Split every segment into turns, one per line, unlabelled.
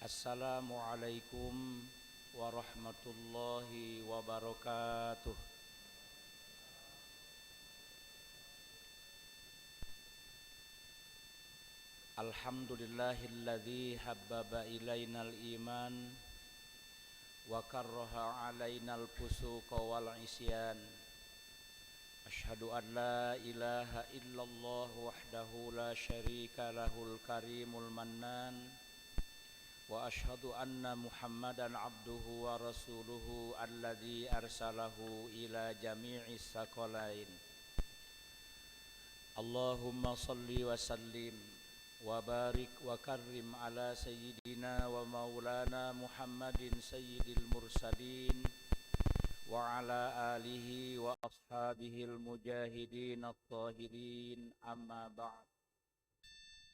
Assalamualaikum warahmatullahi wabarakatuh. Alhamdulillahilladzi habbaba ilainal iman wa karraha alainal fusuqa wal isyan. Asyhadu an la ilaha illallah wahdahu la syarika lahul karimul mannan. Wa asyhadu anna Muhammadan abduhu wa rasuluhu alladzi arsalahu ila jami'is saqalain. Allahumma salli wa sallim wa barik wa karrim ala sayyidina wa maulana Muhammadin sayyidil mursalin wa ala alihi wa ashabihil mujahidin at-tahirin, amma ba'd.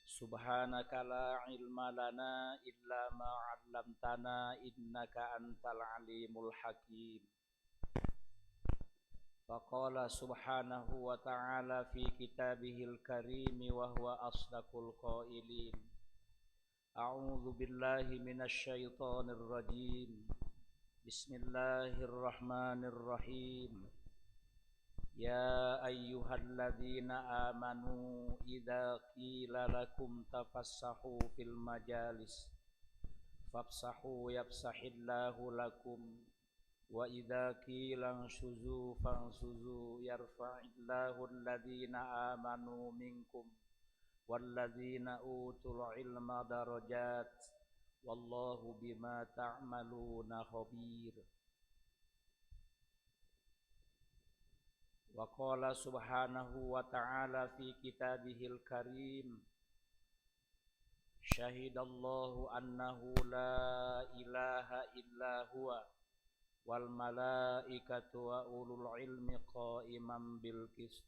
Subhanaka la ilma lana illa ma 'allamtana innaka antal alimul hakim. Faqala subhanahu wa ta'ala fi kitabihil karim wa huwa asdaqul qailin. A'udzu billahi minasy syaithanir rajim. Bismillahirrahmanirrahim. Ya ayyuhalladzina amanu idza qila lakum tafassahu fil majalis fafsahu yafsahillahu lakum wa idza qila anshuzu fanshuzu yarfa'illahu alladzina amanu minkum walladzina utul ilma darajat wallahu bima ta'maluna khabir. Wa qala subhanahu wa ta'ala fi kitabihil karim. Syahidallahu annahu la ilaha illa huwa wal malaikatu wa ulul ilmi qa'iman bil qist.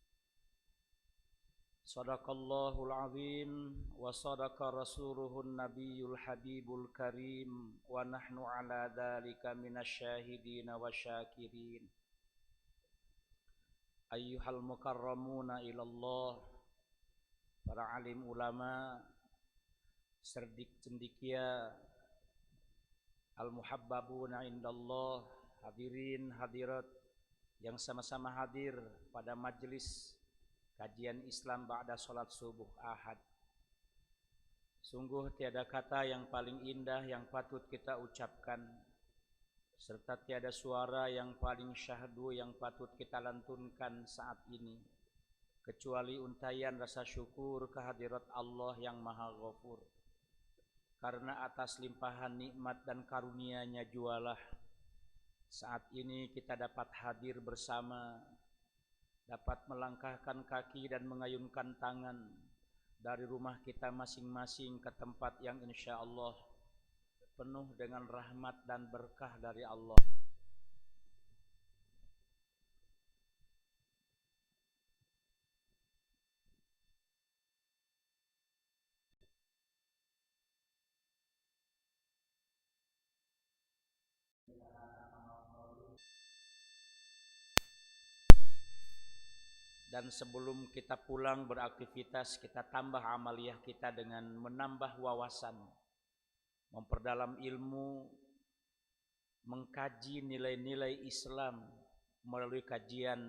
Sadaqallahul azim wa sadaqa rasuluhun nabiyul habibul karim wa nahnu ala dzalika minasyahidina wasyakirin. Ayyuhal mukarramuna ilallah, para alim ulama, serdik cendikia, al-muhabbabuna indallah, hadirin hadirat yang sama-sama hadir pada majelis kajian Islam ba'da salat subuh Ahad. Sungguh tiada kata yang paling indah yang patut kita ucapkan, serta tiada suara yang paling syahdu yang patut kita lantunkan saat ini, kecuali untayan rasa syukur kehadirat Allah yang Maha Ghafur. Karena atas limpahan nikmat dan karunia-Nya jualah saat ini kita dapat hadir bersama, dapat melangkahkan kaki dan mengayunkan tangan dari rumah kita masing-masing ke tempat yang insya Allah penuh dengan rahmat dan berkah dari Allah. Dan sebelum kita pulang beraktivitas, kita tambah amaliyah kita dengan menambah wawasan, memperdalam ilmu, mengkaji nilai-nilai Islam melalui kajian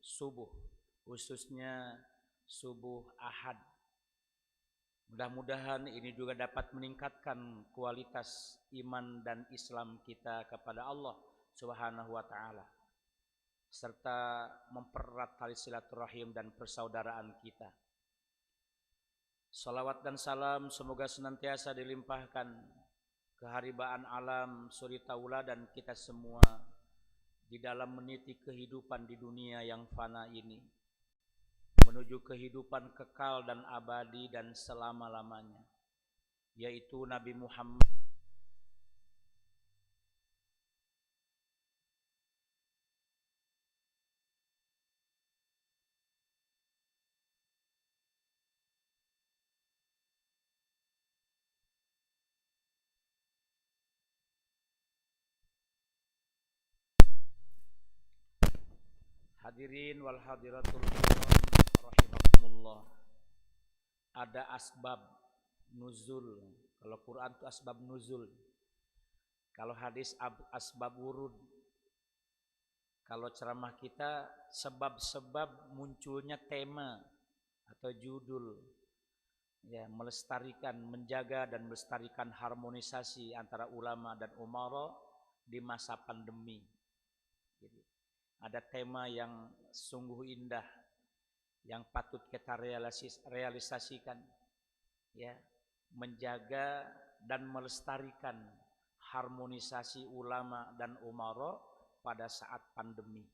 subuh, khususnya subuh Ahad. Mudah-mudahan ini juga dapat meningkatkan kualitas iman dan Islam kita kepada Allah Subhanahu wa ta'ala, serta mempererat tali silaturahim dan persaudaraan kita. Salawat dan salam semoga senantiasa dilimpahkan keharibaan alam suri tauladan kita semua di dalam meniti kehidupan di dunia yang fana ini, menuju kehidupan kekal dan abadi dan selama-lamanya, yaitu Nabi Muhammad hadirin wal hadiratul kiram rahimakumullah. Ada asbab nuzul Kalau Quran itu asbab nuzul. Kalau hadis asbab wurud. Kalau ceramah kita sebab-sebab munculnya tema atau judul. Ya, melestarikan, menjaga dan melestarikan harmonisasi antara ulama dan umara di masa pandemi. Jadi, ada tema yang sungguh indah yang patut kita realisasikan, ya, menjaga dan melestarikan harmonisasi ulama dan umara pada saat pandemi.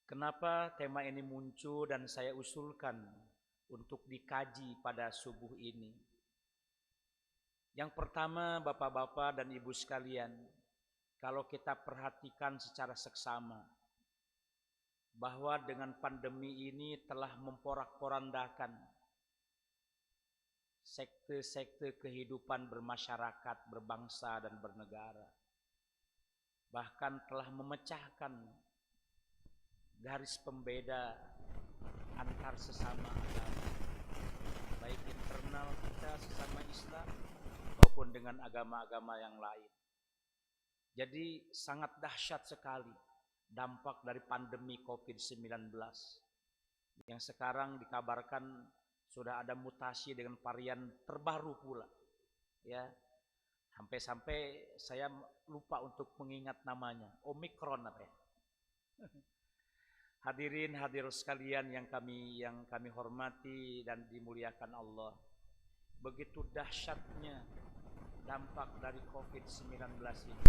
Kenapa tema ini muncul dan saya usulkan untuk dikaji pada subuh ini? Yang pertama, Bapak-bapak dan Ibu sekalian, kalau kita perhatikan secara seksama, bahwa dengan pandemi ini telah memporak-porandakan sekte-sekte kehidupan bermasyarakat, berbangsa dan bernegara. Bahkan telah memecahkan garis pembeda antar sesama agama, baik internal kita sesama Islam maupun dengan agama-agama yang lain. Jadi sangat dahsyat sekali dampak dari pandemi COVID-19 yang sekarang dikabarkan sudah ada mutasi dengan varian terbaru pula, ya. Sampai-sampai saya lupa untuk mengingat namanya, Omikron apa ya? Hadirin hadirat sekalian yang kami hormati dan dimuliakan Allah. Begitu dahsyatnya dampak dari COVID-19 ini.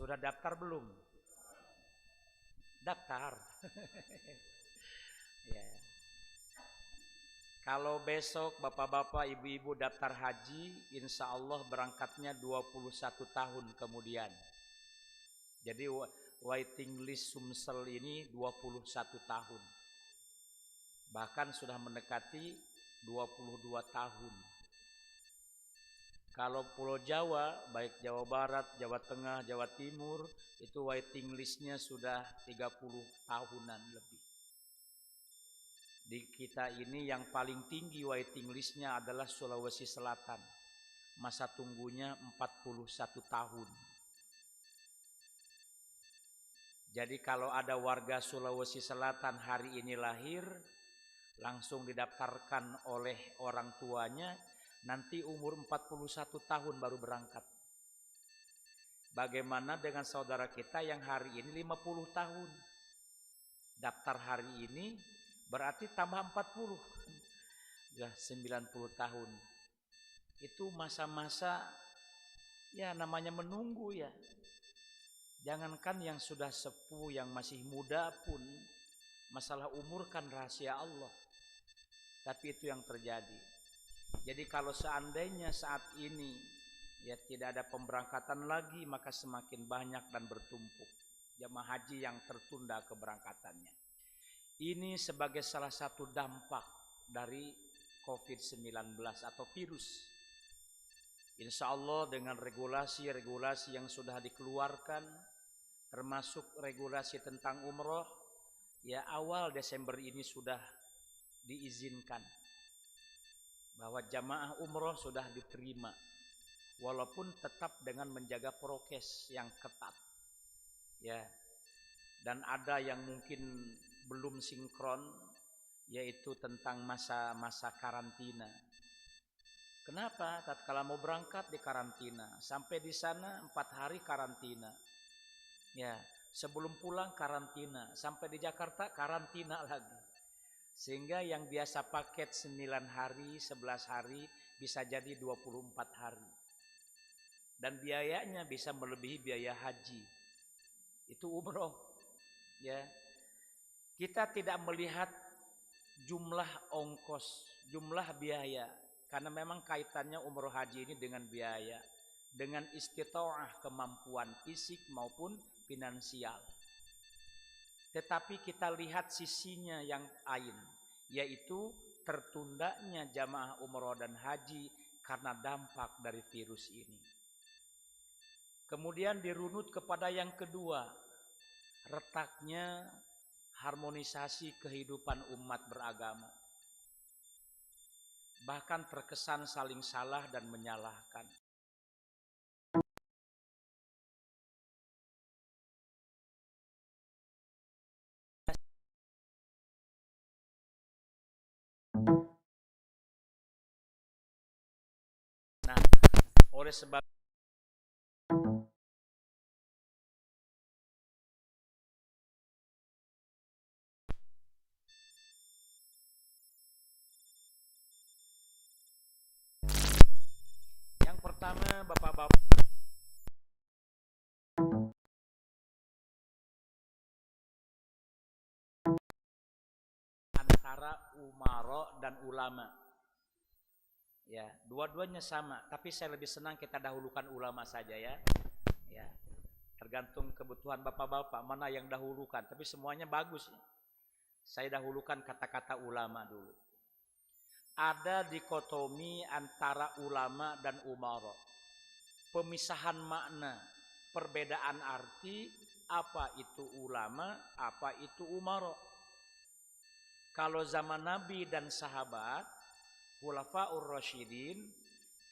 Sudah daftar belum? Daftar. Ya. Kalau besok bapak-bapak, ibu-ibu daftar haji, insya Allah berangkatnya 21 tahun kemudian. Jadi waiting list Sumsel ini 21 tahun. Bahkan sudah mendekati 22 tahun. Kalau Pulau Jawa, baik Jawa Barat, Jawa Tengah, Jawa Timur, itu waiting listnya sudah 30 tahunan lebih. Di kita ini yang paling tinggi waiting listnya adalah Sulawesi Selatan. Masa tunggunya 41 tahun. Jadi kalau ada warga Sulawesi Selatan hari ini lahir, langsung didaftarkan oleh orang tuanya, nanti umur 41 tahun baru berangkat. Bagaimana dengan saudara kita yang hari ini 50 tahun? Daftar hari ini berarti tambah 40. Ya 90 tahun. Itu masa-masa ya namanya menunggu ya. Jangankan yang sudah sepuh, yang masih muda pun masalah umur kan rahasia Allah. Tapi itu yang terjadi. Jadi kalau seandainya saat ini ya tidak ada pemberangkatan lagi, maka semakin banyak dan bertumpuk jamaah haji yang tertunda keberangkatannya. Ini sebagai salah satu dampak dari COVID-19 atau virus. Insya Allah dengan regulasi-regulasi yang sudah dikeluarkan, termasuk regulasi tentang umroh, ya awal Desember ini sudah diizinkan bahwa jamaah umroh sudah diterima, walaupun tetap dengan menjaga prokes yang ketat, ya. Dan ada yang mungkin belum sinkron, yaitu tentang masa-masa karantina. Kenapa? Tatkala mau berangkat di karantina, sampai di sana 4 hari karantina, ya. Sebelum pulang karantina, sampai di Jakarta karantina lagi. Sehingga yang biasa paket 9 hari, 11 hari bisa jadi 24 hari. Dan biayanya bisa melebihi biaya haji. Itu umroh. Ya. Kita tidak melihat jumlah ongkos, jumlah biaya. Karena memang kaitannya umroh haji ini dengan biaya. Dengan istita'ah, kemampuan fisik maupun finansial. Tetapi kita lihat sisinya yang lain, yaitu tertundanya jamaah umroh dan haji karena dampak dari virus ini. Kemudian dirunut kepada yang kedua, retaknya harmonisasi kehidupan umat beragama. Bahkan terkesan saling salah dan menyalahkan. Nah, oleh sebab yang pertama, Bapak-bapak, antara umaro dan ulama. Ya, dua-duanya sama, tapi saya lebih senang kita dahulukan ulama saja ya. Ya. Tergantung kebutuhan Bapak-bapak mana yang dahulukan, tapi semuanya bagus. Saya dahulukan kata-kata ulama dulu. Ada dikotomi antara ulama dan umaro. Pemisahan makna, perbedaan arti, apa itu ulama, apa itu umaro. Kalau zaman Nabi dan sahabat, Khulafaur Rasyidin,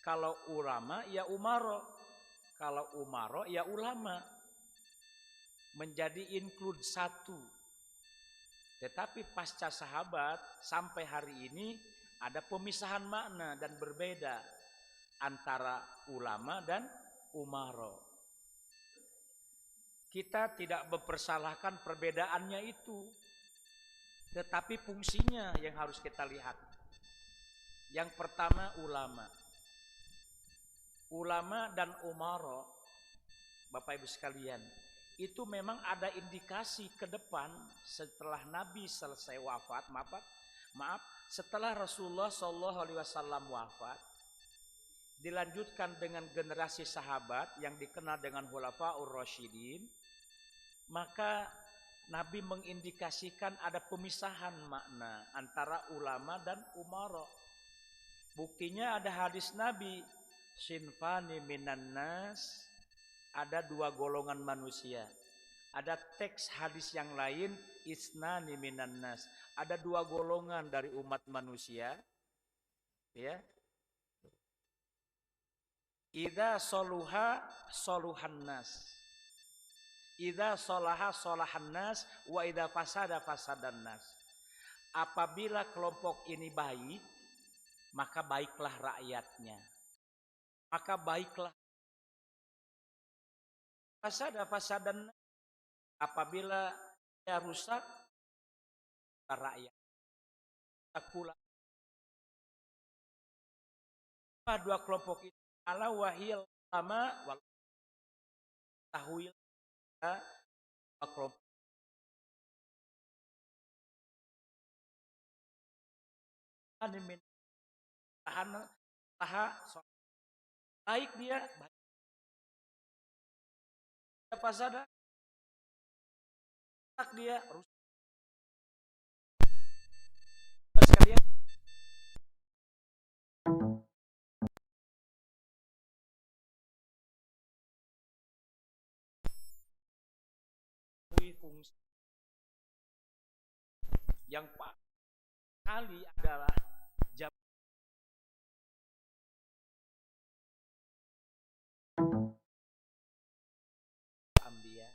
kalau ulama ya umaro, kalau umaro ya ulama, menjadi include satu. Tetapi pasca sahabat sampai hari ini ada pemisahan makna dan berbeda antara ulama dan umaro. Kita tidak mempersalahkan perbedaannya itu, tetapi fungsinya yang harus kita lihat. Yang pertama ulama. Ulama dan umaro, Bapak Ibu sekalian, itu memang ada indikasi ke depan setelah Nabi selesai wafat, setelah Rasulullah SAW wafat, dilanjutkan dengan generasi sahabat yang dikenal dengan Khulafaur Rasyidin, maka Nabi mengindikasikan ada pemisahan makna antara ulama dan umaro. Buktinya ada hadis Nabi, sinfani minan nas, ada dua golongan manusia. Ada teks hadis yang lain, isnani minan nas, ada dua golongan dari umat manusia. Ya. Idza soluha soluhan nas, idza solaha solahan nas, wa idza fasada fasadan nas. Apabila kelompok ini baik, maka baiklah rakyatnya. Maka baiklah fasadan, apabila dia rusak, rakyat pula. Dua kelompok itu ala wahil sama wal tahwil, dua kelompok baik dia, baik fasada, dia rusak. Sekalian fungsi yang kali adalah ambia.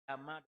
Sama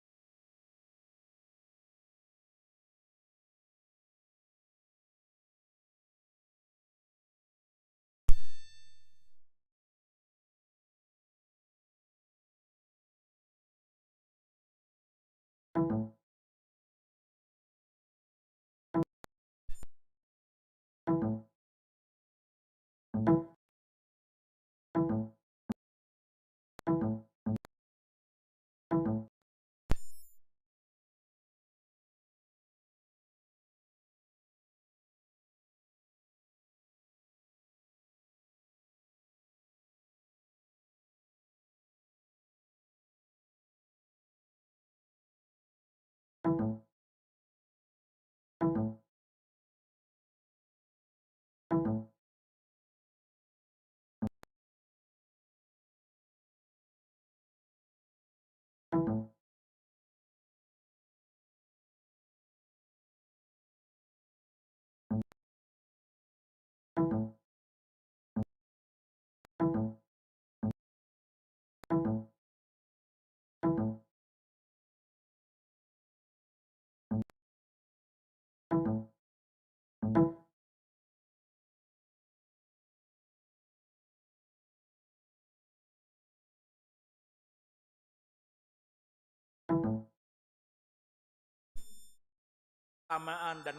Kesamaan dan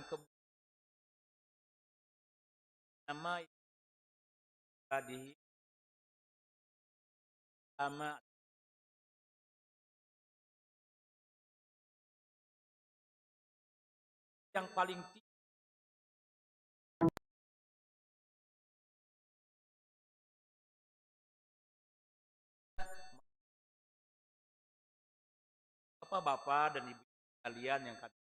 nama tadi sama yang paling tinggi Bapak-bapak dan ibu kalian yang kami